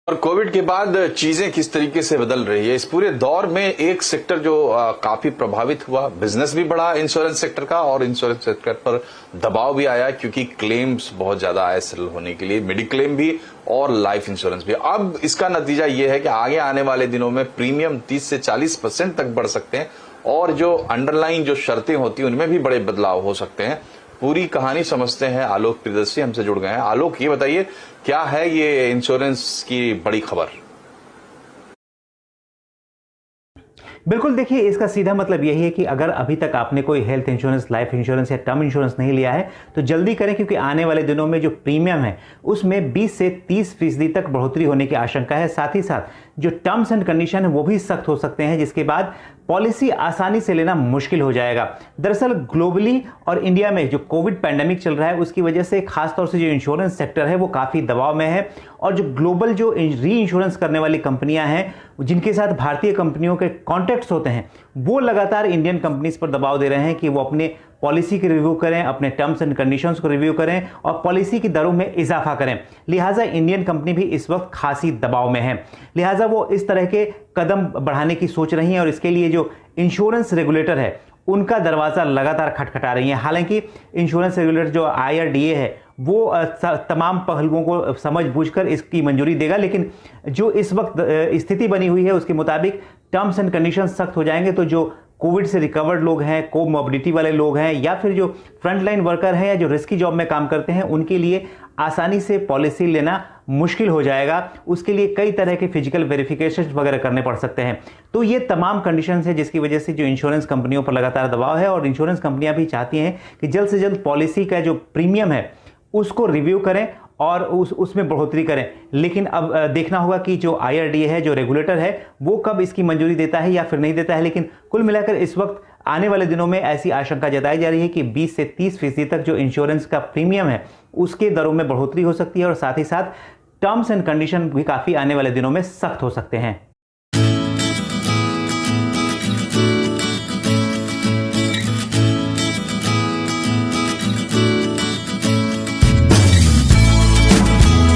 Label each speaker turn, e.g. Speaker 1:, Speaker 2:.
Speaker 1: और कोविड के बाद चीजें किस तरीके से बदल रही है, इस पूरे दौर में एक सेक्टर जो काफी प्रभावित हुआ, बिजनेस भी बढ़ा इंश्योरेंस सेक्टर का, और इंश्योरेंस सेक्टर पर दबाव भी आया क्योंकि क्लेम्स बहुत ज्यादा आए सेटल होने के लिए, मेडिक्लेम भी और लाइफ इंश्योरेंस भी। अब इसका नतीजा ये है कि आगे आने वाले दिनों में प्रीमियम 30 से 40% तक बढ़ सकते हैं और जो अंडरलाइन जो शर्तें होती हैं उनमें भी बड़े बदलाव हो सकते हैं। पूरी कहानी समझते हैं, आलोक प्रियदर्शी हमसे जुड़ गए हैं। आलोक, ये बताइए क्या है ये इंश्योरेंस की बड़ी खबर?
Speaker 2: बिल्कुल, देखिए इसका सीधा मतलब यही है कि अगर अभी तक आपने कोई हेल्थ इंश्योरेंस, लाइफ इंश्योरेंस या टर्म इंश्योरेंस नहीं लिया है तो जल्दी करें, क्योंकि आने वाले दिनों में जो प्रीमियम है उसमें 20 से 30% तक बढ़ोतरी होने की आशंका है। साथ ही साथ जो टर्म्स एंड कंडीशन है वो भी सख्त हो सकते हैं, जिसके बाद पॉलिसी आसानी से लेना मुश्किल हो जाएगा। दरअसल ग्लोबली और इंडिया में जो कोविड पैंडेमिक चल रहा है उसकी वजह से खासतौर से जो इंश्योरेंस सेक्टर है वो काफ़ी दबाव में है, और जो ग्लोबल जो री इंश्योरेंस करने वाली कंपनियां हैं जिनके साथ भारतीय कंपनियों के कॉन्ट्रैक्ट्स होते हैं वो लगातार इंडियन कंपनीज पर दबाव दे रहे हैं कि वो अपने पॉलिसी की रिव्यू करें, अपने टर्म्स एंड कंडीशंस को रिव्यू करें और पॉलिसी की दरों में इजाफा करें। लिहाजा इंडियन कंपनी भी इस वक्त खासी दबाव में है, लिहाजा वो इस तरह के कदम बढ़ाने की सोच रही हैं और इसके लिए जो इंश्योरेंस रेगुलेटर है उनका दरवाज़ा लगातार खटखटा रही है। हालांकि इंश्योरेंस रेगुलेटर जो IRDA है वो तमाम पहलुओं को समझ बूझकर इसकी मंजूरी देगा, लेकिन जो इस वक्त स्थिति बनी हुई है उसके मुताबिक टर्म्स एंड कंडीशंस सख्त हो जाएंगे तो जो कोविड से रिकवर्ड लोग हैं, कोमोबिडिटी वाले लोग हैं, या फिर जो फ्रंटलाइन वर्कर हैं या जो रिस्की जॉब में काम करते हैं उनके लिए आसानी से पॉलिसी लेना मुश्किल हो जाएगा। उसके लिए कई तरह के फिजिकल वेरिफिकेशन वगैरह करने पड़ सकते हैं। तो ये तमाम कंडीशंस है जिसकी वजह से जो इंश्योरेंस कंपनियों पर लगातार दबाव है, और इंश्योरेंस कंपनियां भी चाहती हैं कि जल्द से जल्द पॉलिसी का जो प्रीमियम है उसको रिव्यू करें और उसमें बढ़ोतरी करें। लेकिन अब देखना होगा कि जो IRDA है, जो रेगुलेटर है, वो कब इसकी मंजूरी देता है या फिर नहीं देता है। लेकिन कुल मिलाकर इस वक्त आने वाले दिनों में ऐसी आशंका जताई जा रही है कि 20 से 30% तक जो इंश्योरेंस का प्रीमियम है उसके दरों में बढ़ोतरी हो सकती है, और साथ ही साथ टर्म्स एंड कंडीशन भी काफ़ी आने वाले दिनों में सख्त हो सकते हैं।